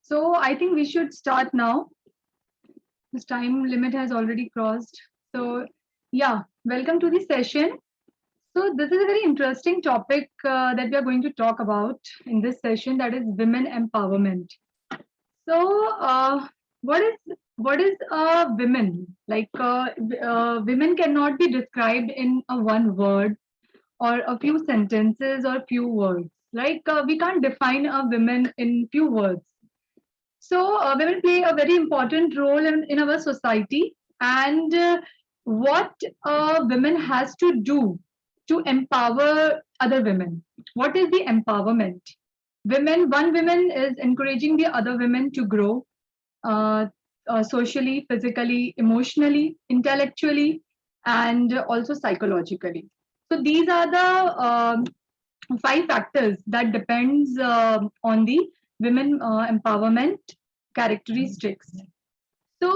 So I think we should start now. This time limit has already crossed. So yeah, welcome to the session. So this is a very interesting topic that we are going to talk about in this session, that is women empowerment. So what is women? Women cannot be described in a one word or a few sentences or few words. We can't define a women in few words. So women play a very important role in our society, and what women has to do to empower other women. What is the empowerment? One woman is encouraging the other women to grow uh, socially, physically, emotionally, intellectually, and also psychologically. So these are the five factors that depends on the women empowerment characteristics. So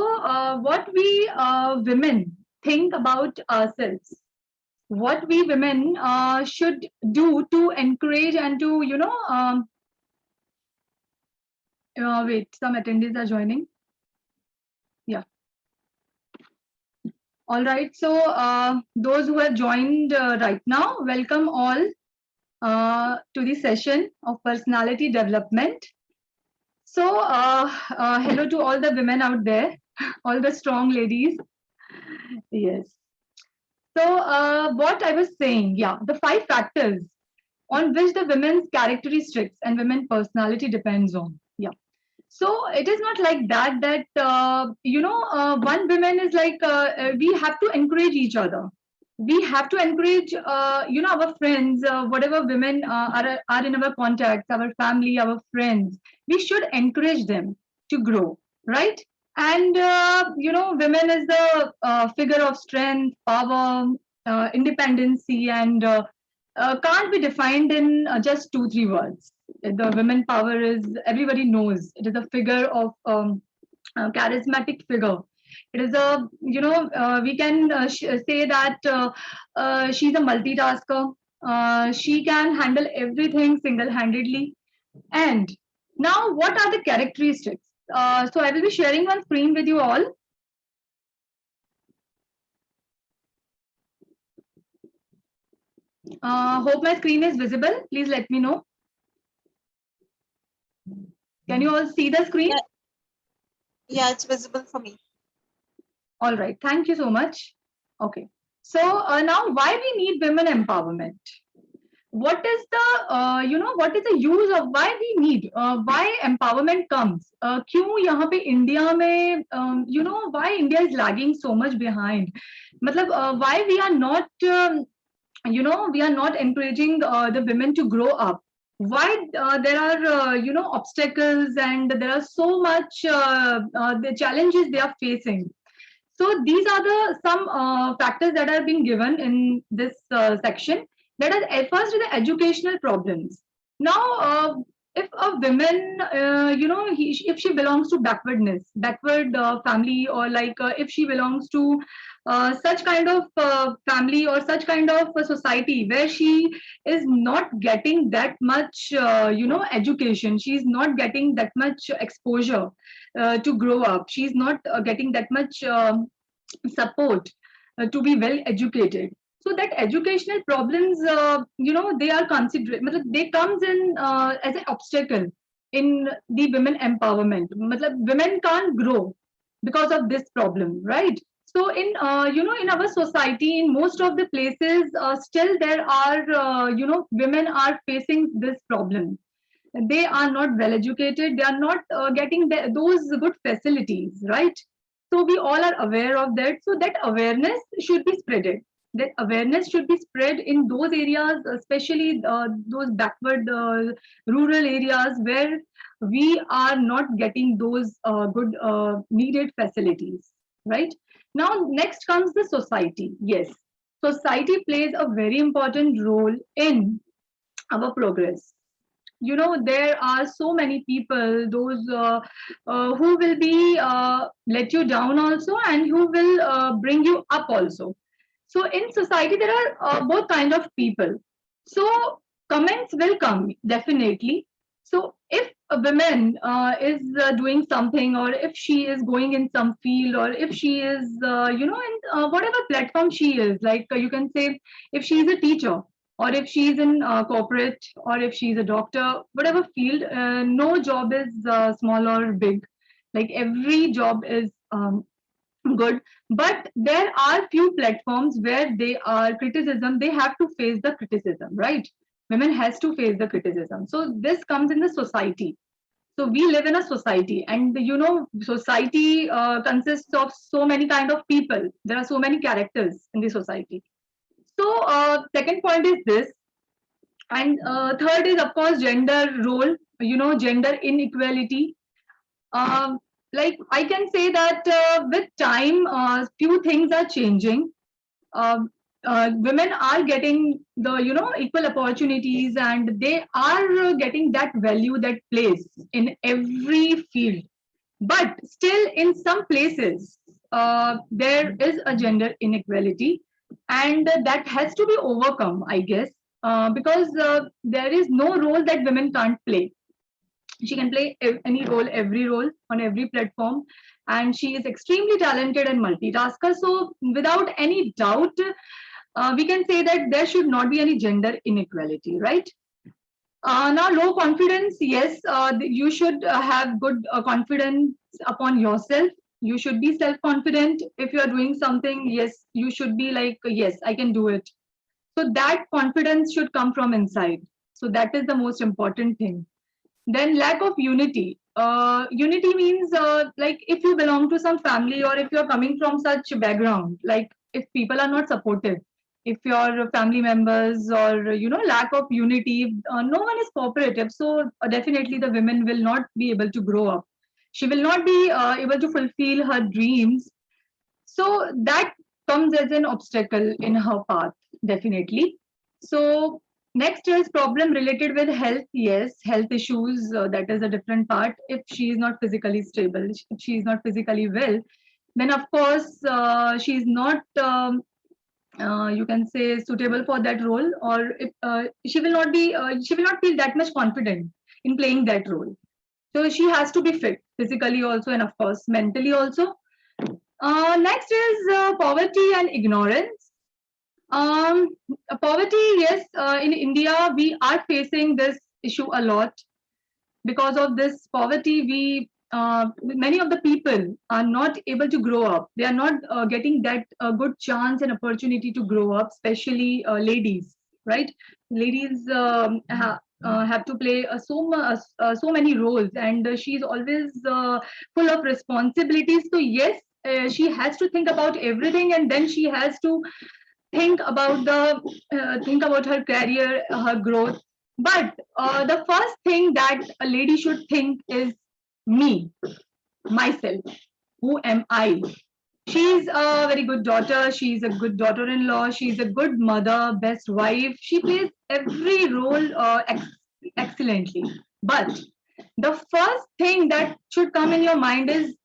what we women think about ourselves, what we women should do to encourage and to wait, some attendees are joining. Yeah. All right. So those who have joined right now, welcome all to the session of personality development. So, hello to all the women out there, all the strong ladies. Yes. So, what I was saying, yeah, the five factors on which the women's characteristics and women personality depends on. Yeah. So it is not like that. One woman is we have to encourage each other. We have to encourage our friends, whatever women are in our contacts, our family, our friends. We should encourage them to grow, right? And women is the figure of strength, power, independency, and can't be defined in just 2 3 words. The women power is, everybody knows, it is a figure of a charismatic figure. It is a, we can say that she's a multitasker. She can handle everything single handedly. And now, what are the characteristics? So I will be sharing one screen with you all. Hope my screen is visible. Please let me know. Can you all see the screen? Yeah, it's visible for me. All right. Thank you so much. Okay. So now, why we need women empowerment? What is the what is the use of, why we need, why empowerment comes? क्यों यहाँ पे India में why India is lagging so much behind? मतलब why we are not we are not encouraging the women to grow up. Why there are obstacles, and there are so much the challenges they are facing. So these are the some factors that are being given in this section. That is, at first, the educational problems. Now, if a woman, if she belongs to backward family, or if she belongs to such kind of family, or such kind of a society where she is not getting that much, education, she is not getting that much exposure to grow up. She's not getting that much support to be well educated. So that educational problems, they are considered. They comes in as an obstacle in the women empowerment. Women can't grow because of this problem, right? So in in our society, in most of the places, still there are women are facing this problem. They are not well educated, they are not getting those good facilities, right? So we all are aware of that. So that awareness should be spreaded. That awareness should be spread in those areas, especially those backward rural areas where we are not getting those good needed facilities, right? Now next comes the society. Yes, society plays a very important role in our progress. There are so many people, those who will be let you down also, and who will bring you up also. So in society there are both kind of people. So comments will come, definitely. So if a woman is doing something, or if she is going in some field, or if she is, in whatever platform she is, like you can say, if she is a teacher, or if she is in corporate, or if she is a doctor, whatever field, no job is small or big. Like every job is good, but there are few platforms where they are criticism, they have to face the criticism, right? Women has to face the criticism, so this comes in the society. So we live in a society, and society consists of so many kind of people, there are so many characters in the society. So second point is this, and third is of course gender role, gender inequality. um, like I can say that with time, few things are changing. Um Women are getting the equal opportunities, and they are getting that value, that place in every field. But still, in some places, there is a gender inequality, and that has to be overcome, I guess, because there is no role that women can't play. She can play any role, every role on every platform, and she is extremely talented and multitasker. So, without any doubt, we can say that there should not be any gender inequality, right? Now, low confidence, yes, you should have good confidence upon yourself. You should be self confident. If you are doing something, yes, you should be like, yes, I can do it. So, that confidence should come from inside. So, that is the most important thing. Then lack of unity. Unity means like if you belong to some family, or if you're coming from such background, like if people are not supportive, if your family members, or lack of unity, no one is cooperative, so definitely the women will not be able to grow up. She will not be able to fulfill her dreams. So that comes as an obstacle in her path, definitely. So next is problem related with health. Yes, health issues, that is a different part. If she is not physically stable, if she is not physically well, then of course she is not, you can say, suitable for that role, or if, she will not feel that much confident in playing that role. So she has to be fit physically also, and of course mentally also. Next is poverty and ignorance. Um, Poverty, yes, in India, we are facing this issue a lot. Because of this poverty, many of the people are not able to grow up. They are not getting that good chance and opportunity to grow up, especially ladies, right? Ladies have to play so many roles, and she's always full of responsibilities. So yes, she has to think about everything, and then she has to think about her career, her growth. But the first thing that a lady should think is me, myself. Who am I? She's a very good daughter. She's a good daughter-in-law. She's a good mother, best wife. She plays every role excellently. But the first thing that should come in your mind is,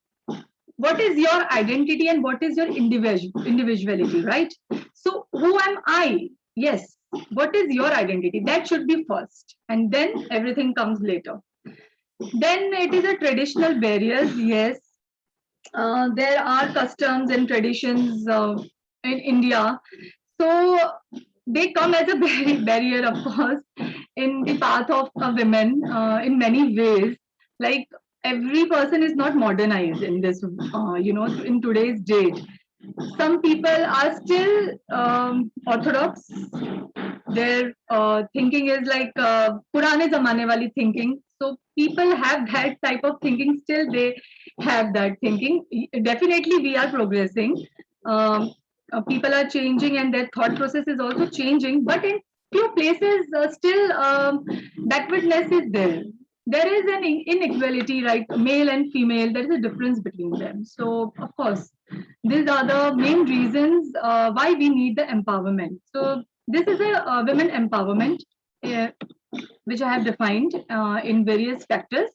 what is your identity and what is your individuality, right? So who am I? Yes, what is your identity? That should be first, and then everything comes later. Then it is a traditional barriers. Yes, there are customs and traditions in India, so they come as a barrier, of course, in the path of a women in many ways. Like every person is not modernized in this, in today's date. Some people are still orthodox. Their thinking is like purane zamane wali thinking. So people have that type of thinking. Still, they have that thinking. Definitely, we are progressing. Um, People are changing, and their thought process is also changing. But in few places, still backwardness is there. There is an inequality, right? Male and female, there is a difference between them. So, of course, these are the main reasons why we need the empowerment. So, this is a women empowerment, uh, which I have defined in various factors.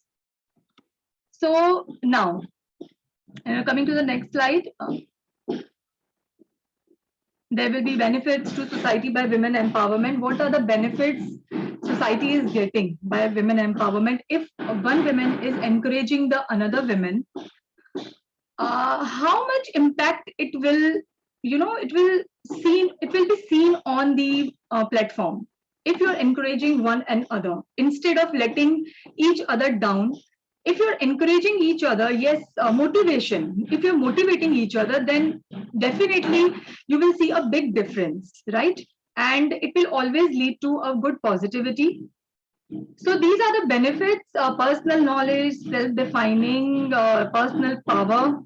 So, now, coming to the next slide, there will be benefits to society by women empowerment. What are the benefits society is getting by women empowerment, if one woman is encouraging the another women, how much impact it will, it will be seen on the platform. If you're encouraging one another instead of letting each other down, if you're encouraging each other, yes, motivation, if you're motivating each other, then definitely you will see a big difference, right? And it will always lead to a good positivity. So these are the benefits: personal knowledge, self-defining, personal power,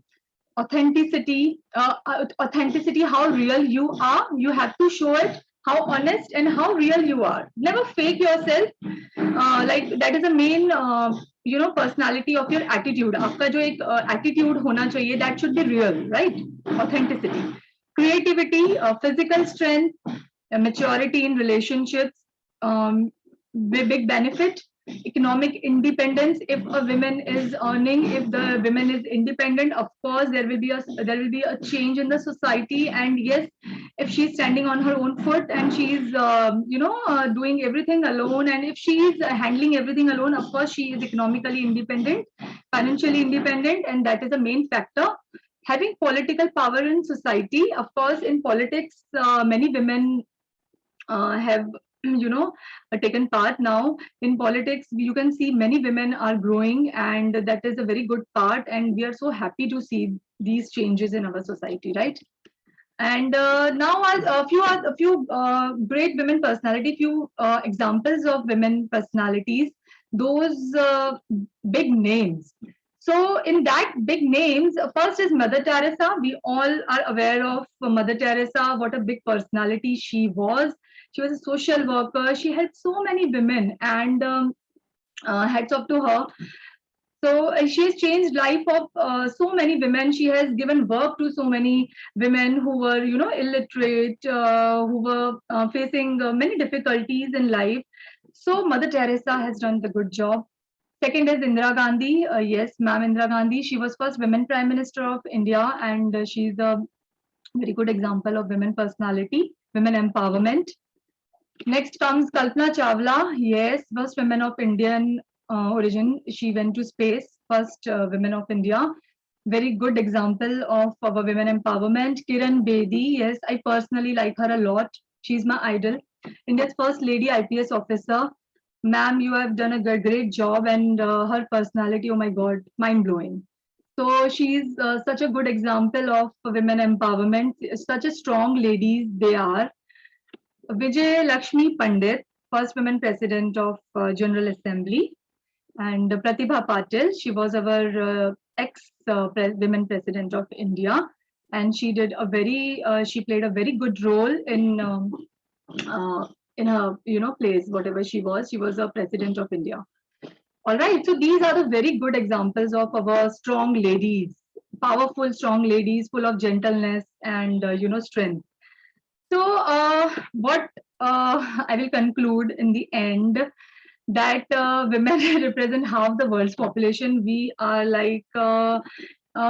authenticity. Authenticity, how real you are. You have to show it, how honest and how real you are. Never fake yourself. Like that is the main, personality of your attitude. आपका जो एक attitude होना चाहिए, that should be real, right? Authenticity, creativity, physical strength, maturity in relationships, big benefit. Economic independence, if a woman is earning, if the woman is independent, of course there will be a change in the society. And yes, if she's standing on her own foot and she's doing everything alone, and if she is handling everything alone, of course she is economically independent, financially independent, and that is the main factor. Having political power in society, of course in politics, many women have taken part now in politics. You can see many women are growing, and that is a very good part, and we are so happy to see these changes in our society, right? And now a few great women personality, few examples of women personalities, those big names. So in that big names, first is Mother Teresa. We all are aware of Mother Teresa, what a big personality she was. She was a social worker. She helped so many women, and hats off to her. So she has changed life of so many women. She has given work to so many women who were, illiterate, who were facing many difficulties in life. So Mother Teresa has done the good job. Second is Indira Gandhi. Yes, ma'am, Indira Gandhi. She was first women prime minister of India, and she's a very good example of women personality, women empowerment. Next comes Kalpana Chawla. Yes, first women of Indian origin. She went to space. First women of India. Very good example of our women empowerment. Kiran Bedi. Yes, I personally like her a lot. She's my idol. India's first lady IPS officer. Ma'am, you have done a great job, and her personality, oh my God, mind blowing. So she's such a good example of women empowerment. Such a strong ladies they are. Vijay Lakshmi Pandit, first woman president of General Assembly, and Pratibha Patil, she was our women president of India, and she did a she played a very good role in her place, whatever she was a president of India. All right, so these are the very good examples of our strong ladies, powerful strong ladies, full of gentleness and strength. So, what I will conclude in the end, that women represent half the world's population. We are like,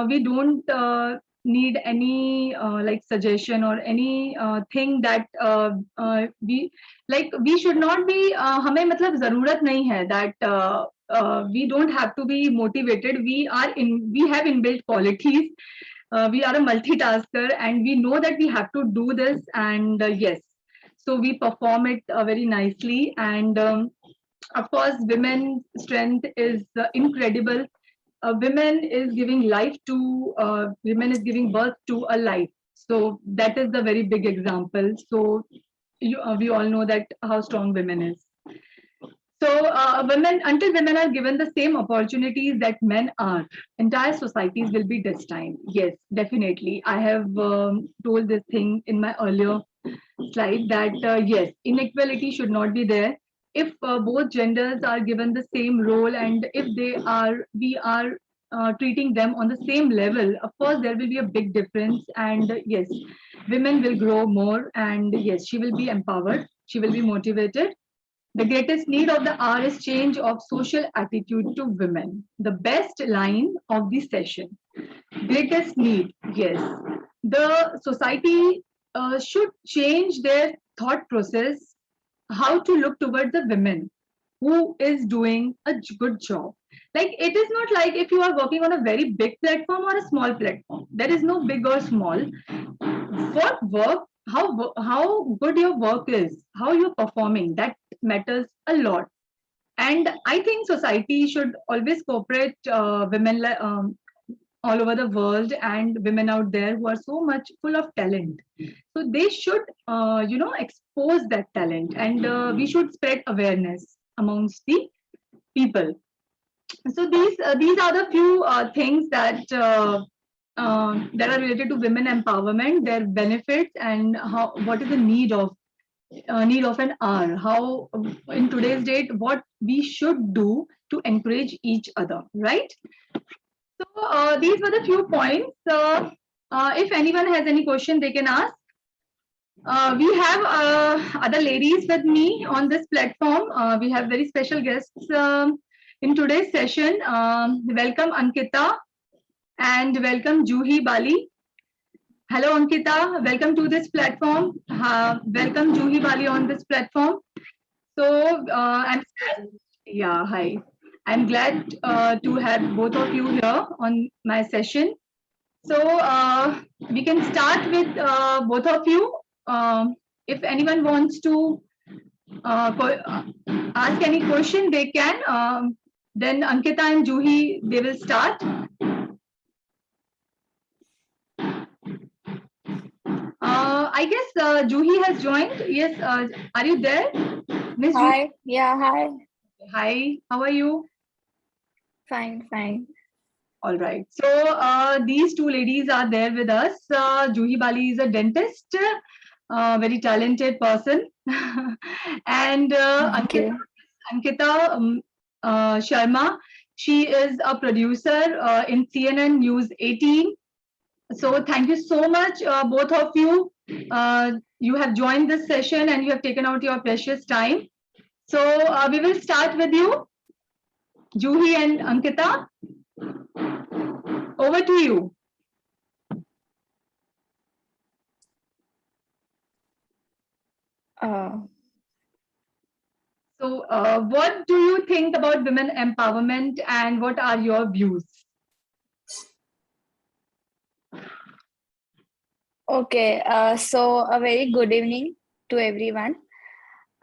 we don't need any like suggestion or any thing that we should not be. हमें मतलब ज़रूरत नहीं है that we don't have to be motivated. We have inbuilt qualities. We are a multitasker, and we know that we have to do this, and yes, so we perform it very nicely. And of course women's strength is incredible. Women is giving life to women is giving birth to a life, so that is the very big example. So we all know that how strong women is. So until women are given the same opportunities that men are, entire societies will be destined. Yes, definitely. I have told this thing in my earlier slide that yes, inequality should not be there. If both genders are given the same role, and if we are treating them on the same level, of course there will be a big difference. And yes, women will grow more, and yes, she will be empowered. She will be motivated. The greatest need of the hour is change of social attitude to women. The best line of the session. Greatest need, yes. The society should change their thought process. how to look towards the women who is doing a good job. Like, it is not like if you are working on a very big platform or a small platform. There is no big or small. What work, how good your work is, how you're performing, that matters a lot. And I think society should always cooperate women all over the world, and women out there who are so much full of talent. So they should, expose that talent, and we should spread awareness amongst the people. So these are the few things that are related to women empowerment, their benefits, and how what is the need of an hour. How in today's date, what we should do to encourage each other, right? So these were the few points. If anyone has any question, they can ask. We have other ladies with me on this platform. We have very special guests in today's session. Welcome Ankita and welcome Juhi Bali. Hello Ankita, welcome to this platform. Welcome Juhi Bali on this platform. So yeah, hi. I'm glad to have both of you here on my session. So we can start with both of you. If anyone wants to ask any question, they can. Then Ankita and Juhi, they will start. I guess Juhi has joined. Yes, are you there? Miss Juhi? Hi, yeah, hi. Hi, how are you? Fine, fine. All right. So these two ladies are there with us. Juhi Bali is a dentist, very talented person, and Thank you. Ankita Sharma. She is a producer in CNN News 18. So thank you so much, both of you. You have joined this session and you have taken out your precious time. So we will start with you, Juhi and Ankita. Over to you. So, what do you think about women empowerment and what are your views? Okay, so a very good evening to everyone.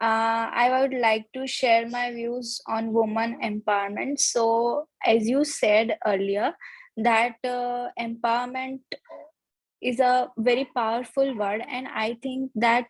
I would like to share my views on women empowerment. So, as you said earlier, that empowerment is a very powerful word, and I think that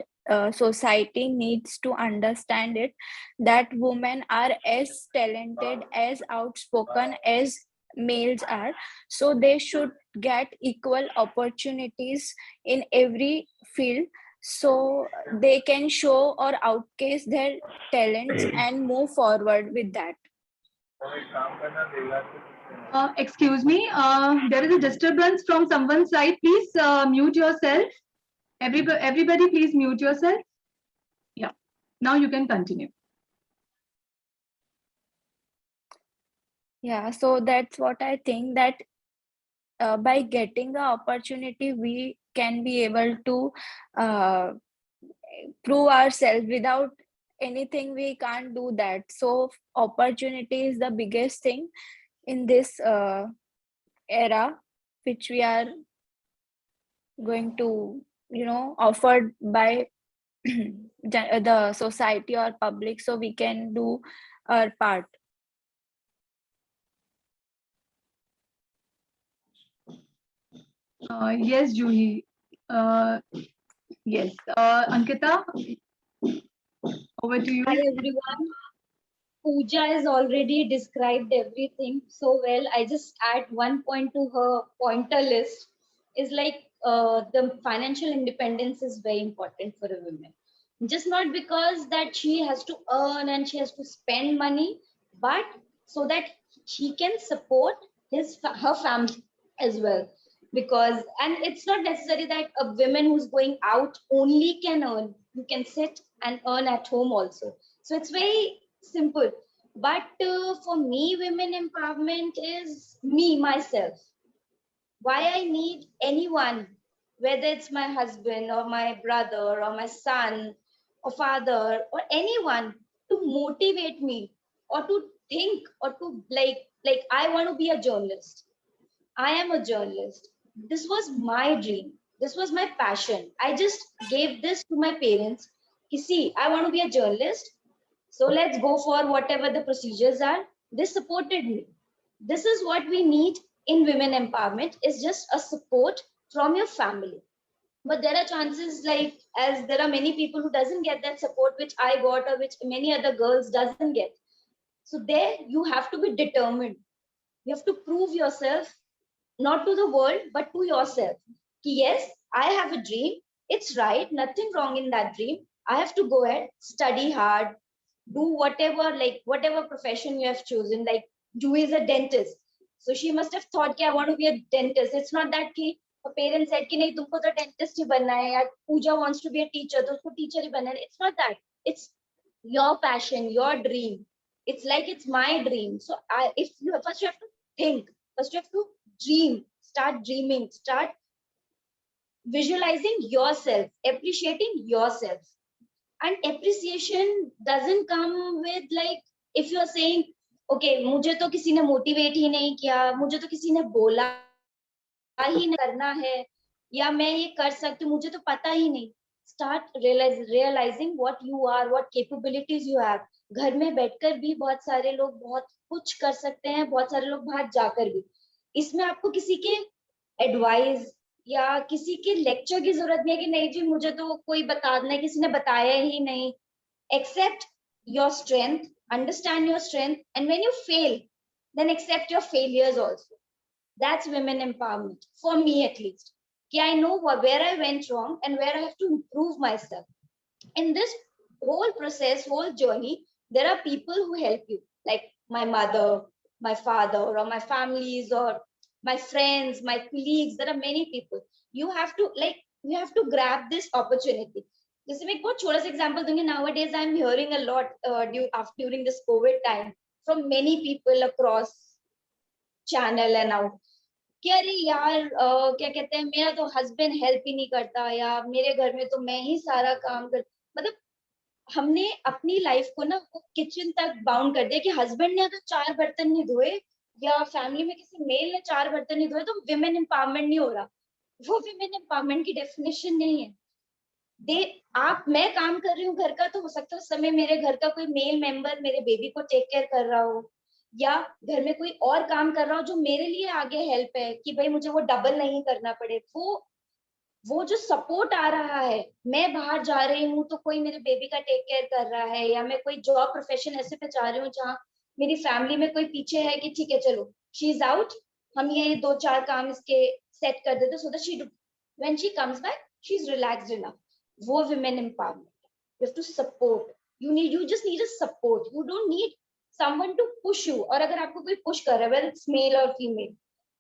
society needs to understand it, that women are as talented, as outspoken as males are, so they should get equal opportunities in every field, so they can show or outcase their talents and move forward with that. Excuse me, there is a disturbance from someone's side. Please mute yourself. Everybody, please mute yourself. Yeah, now you can continue. Yeah, so that's what I think, that by getting the opportunity, we can be able to prove ourselves. Without anything, we can't do that. So opportunity is the biggest thing in this era, which we are going to, offered by the society or public, so we can do our part. Yes, Juhi. Yes, Ankita, over to you. Hi everyone. Pooja has already described everything so well. I just add one point to her pointer list. Is like the financial independence is very important for a woman. Just not because that she has to earn and she has to spend money, but so that she can support her family as well. Because and it's not necessary that a woman who's going out only can earn. You can sit and earn at home also. So it's very simple. But for me, women empowerment is me, myself. Why I need anyone, whether it's my husband or my brother or my son or father or anyone to motivate me or to think or to like I want to be a journalist. I am a journalist. This was my dream. This was my passion. I just gave this to my parents. You see, I want to be a journalist. So let's go for whatever the procedures are. They supported me. This is what we need in women empowerment is just a support from your family. But there are chances like as there are many people who doesn't get that support which I got or which many other girls doesn't get. So there you have to be determined. You have to prove yourself not to the world but to yourself. Yes, I have a dream. It's right, nothing wrong in that dream. I have to go ahead, study hard, do whatever, like whatever profession you have chosen. Like Ju is a dentist, so she must have thought कि I want to be a dentist. It's not that कि her parents said कि नहीं तुमको तो dentist ही बनना है, या Pooja wants to be a teacher तो उसको teacher ही बनना है. It's not that. It's your passion, your dream. It's like it's my dream. So if you first you have to think, first you have to dream, start dreaming, start visualizing yourself, appreciating yourself. And appreciation doesn't come with like if you're saying okay मुझे तो किसी ने motivate ही नहीं किया, मुझे तो किसी ने बोला ही नहीं करना है, या मैं ये कर सकती हूँ, मुझे तो पता ही नहीं. Start realizing what you are, what capabilities you have. घर में बैठकर भी बहुत सारे लोग बहुत कुछ कर सकते हैं, बहुत सारे लोग बाहर जाकर भी. इसमें आपको किसी के एडवाइस या किसी के लेक्चर की जरूरत नहीं है कि नहीं जी मुझे तो कोई बता देना है, किसी ने बताया ही नहीं. Accept your strength, understand your strength, and when you fail, then accept your failures also. That's women empowerment, for me at least. कि I know where I went wrong and where I have to improve myself. In this whole process, whole journey, there are people who help you, like my mother, my father, or my families, or my friends, my colleagues. There are many people. You have to grab this opportunity. जैसे मैं एक बहुत छोटा सा example दूंगी. Nowadays I'm hearing a lot during this COVID time from many people across channel and out कि अरे यार क्या कहते हैं मेरा तो हस्बैंड हेल्प ही नहीं करता, या मेरे घर में तो मैं ही सारा काम कर. मतलब हमने अपनी लाइफ को ना वो किचन तक बाउंड कर दिया कि हस्बैंड ने अगर 4 बर्तन नहीं धोए या फैमिली में किसी मेल ने 4 बर्तन नहीं धोए तो विमेन एम्पावरमेंट नहीं हो रहा. वो विमेन एम्पावरमेंट की डेफिनेशन नहीं है. मैं काम कर रही हूँ घर का, तो हो सकता है उस समय मेरे घर का कोई मेल मेंबर मेरे बेबी को टेक केयर कर रहा हो, या घर में कोई और काम कर रहा हो जो मेरे लिए आगे हेल्प है कि भाई मुझे वो डबल नहीं करना पड़े. वो जो सपोर्ट आ रहा है, मैं बाहर जा रही हूँ तो कोई मेरे बेबी का टेक केयर कर रहा है, या मैं कोई जॉब प्रोफेशन ऐसे पे जा रही हूँ जहाँ मेरी फैमिली में कोई पीछे है कि ठीक है चलो शी इज आउट, हम ये 2-4 काम इसके सेट कर देते so that she when she comes back she is relaxed enough. वो women empowerment. You have to support. You just need a support. You don't need someone to push you. और अगर आपको कोई push कर रहा है, whether it's male or female,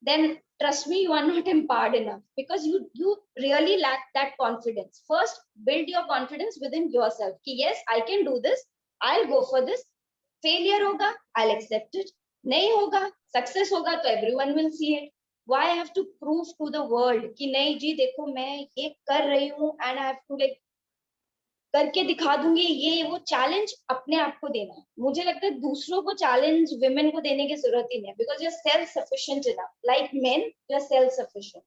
then trust me, you are not empowered enough because you really lack that confidence. First, build your confidence within yourself. कि yes, I can do this. I'll go for this. Failure होगा, I'll accept it. नहीं होगा, success होगा तो everyone will see it. Why I have to prove to the world कि नहीं जी देखो मैं ये कर रही हूँ and I have to like करके दिखा दूंगी. ये वो चैलेंज अपने आप को देना है. मुझे लगता है दूसरों को चैलेंज विमेन को देने की जरूरत ही नहीं है because you are self sufficient enough. Like men you are self sufficient.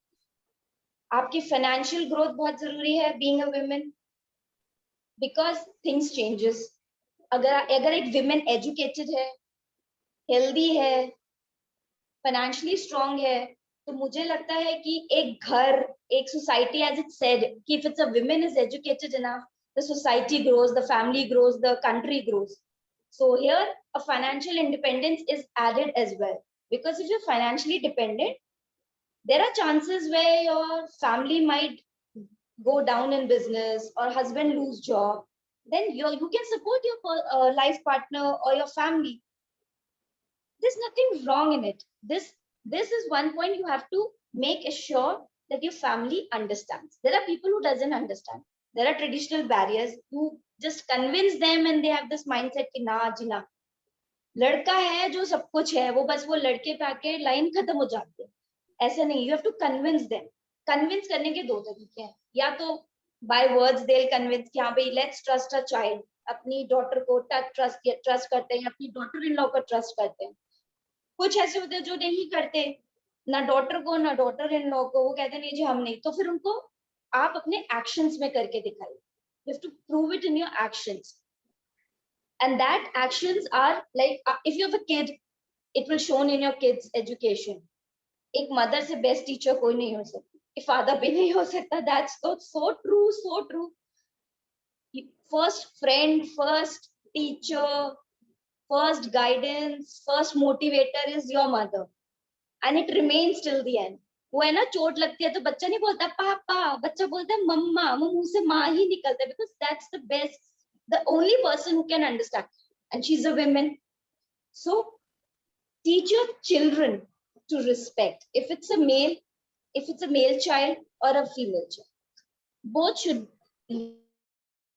आपकी फाइनेंशियल ग्रोथ बहुत जरूरी है being a women because things changes. अगर एक विमेन एजुकेटेड है, हेल्दी है, फाइनेंशियली स्ट्रांग है, तो मुझे लगता है कि एक घर, एक सोसाइटी एज इट सेड कि if it's a women is educated enough, the society grows, the family grows, the country grows. So here a financial independence is added as well, because if you're financially dependent, there are chances where your family might go down in business or husband lose job. Then you can support your life partner or your family. There's nothing wrong in it. This is one point you have to make sure that your family understands. There are people who doesn't understand. There are traditional barriers. You just convince them and they have this mindset कि ना जी ना, लड़का है जो सब कुछ है, वो बस वो लड़के पे आके लाइन खत्म हो जाती है. ऐसा नहीं. You have to convince them. Convince करने के 2 तरीके हैं. या तो by words they'll convince कि हाँ भाई let's trust a child, अपनी daughter को trust करते हैं, अपनी daughter in law को trust करते हैं. कुछ ऐसे होते हैं जो नहीं करते, ना डॉटर को ना डॉटर इन लॉ को, वो कहते नहीं जी हम नहीं, तो फिर उनको आप अपने एक्शंस में करके दिखाइए. You have to prove it in your actions, and that actions are like if you have a kid, it will shown in your kids education. एक मदर से बेस्ट टीचर कोई नहीं हो सकती, फादर भी नहीं हो सकता. That's so true, so true. First friend, first teacher, first guidance, first motivator is your mother, and it remains till the end. वो है ना, चोट लगती है तो बच्चा नहीं बोलता पापा, बच्चा बोलता है मम्मा, वो मुंह से माँ ही निकलता है, because that's the best, the only person who can understand, and she's a woman. So teach your children to respect. If it's a male child or a female child, both should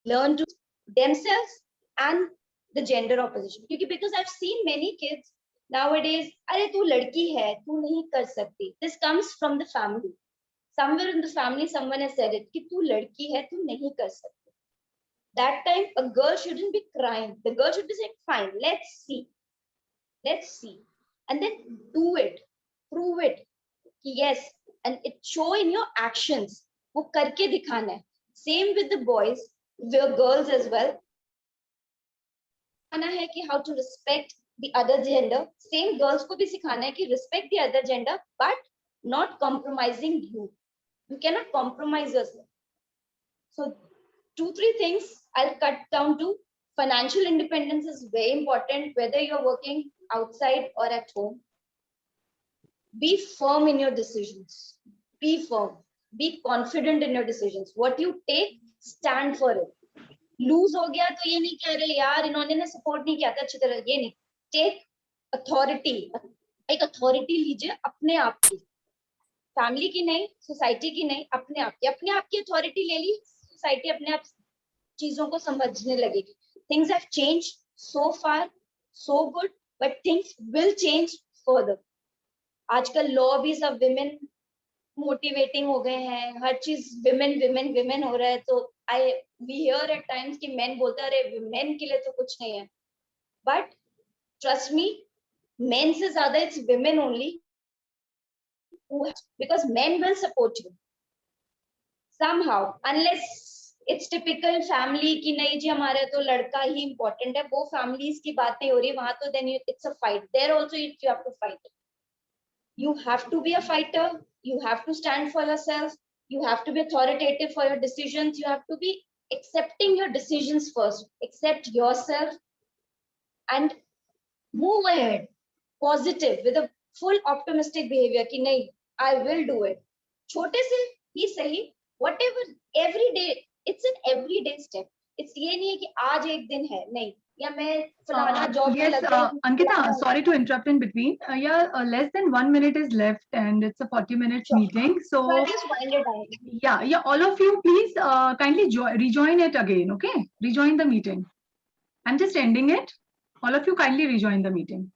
learn to themselves and the gender opposition. Because I've seen many kids nowadays, अरे तू लड़की है, तू नहीं कर सकती. This comes from the family. Somewhere in the family, someone has said it, कि तू लड़की है, तू नहीं कर सकती. That time, a girl shouldn't be crying. The girl should be saying, fine, let's see. And then do it, prove it. Yes, and it show in your actions. वो करके दिखाना है. Same with the boys, the girls as well. सिखाना है कि how to respect the other gender. Same girls को भी सिखाना है कि respect the other gender, but not compromising you. You cannot compromise yourself. So 2-3 things I'll cut down to. Financial independence is very important, whether you're working outside or at home. Be firm in your decisions. Be firm. Be confident in your decisions. What you take, stand for it. Lose हो गया तो ये नहीं कह रहे यार इन्होंने ना support नहीं किया था अच्छी तरह, ये नहीं. Take authority. एक authority लीजिए अपने आप की. Family की नहीं, society की नहीं, अपने आप की. अपने आप की authority ले ली, society अपने आप चीजों को समझने लगेगी. Things have changed so far, so good, but things will change further. आजकल लॉ भी सब विमेन मोटिवेटिंग हो गए हैं, हर चीज विमेन हो रहा है. तो वी हियर एट टाइम्स कि मेन बोलते हैं अरे विमेन के लिए तो कुछ नहीं है, बट ट्रस्ट मी, मेन से ज्यादा it's women only, because men will support you somehow, unless it's typical family की नहीं जी हमारे तो लड़का ही इंपॉर्टेंट है. वो फैमिलीज की बातें हो रही है वहां, तो then it's a fight. There also you have to fight. You have to be a fighter. You have to stand for yourself. You have to be authoritative for your decisions. You have to be accepting your decisions first. Accept yourself and move ahead. Positive with a full optimistic behavior. कि नहीं, I will do it. छोटे से ही सही. Whatever, every day. It's an everyday step. It's ये नहीं है कि आज एक दिन है, नहीं. या मैं फलाना job Yes, Ankita, sorry to interrupt in between. Less than 1 minute is left, and it's a 40-minute Sure. meeting. So, I'll just wind it down. yeah, all of you, please kindly rejoin it again. Okay, rejoin the meeting. I'm just ending it. All of you kindly rejoin the meeting.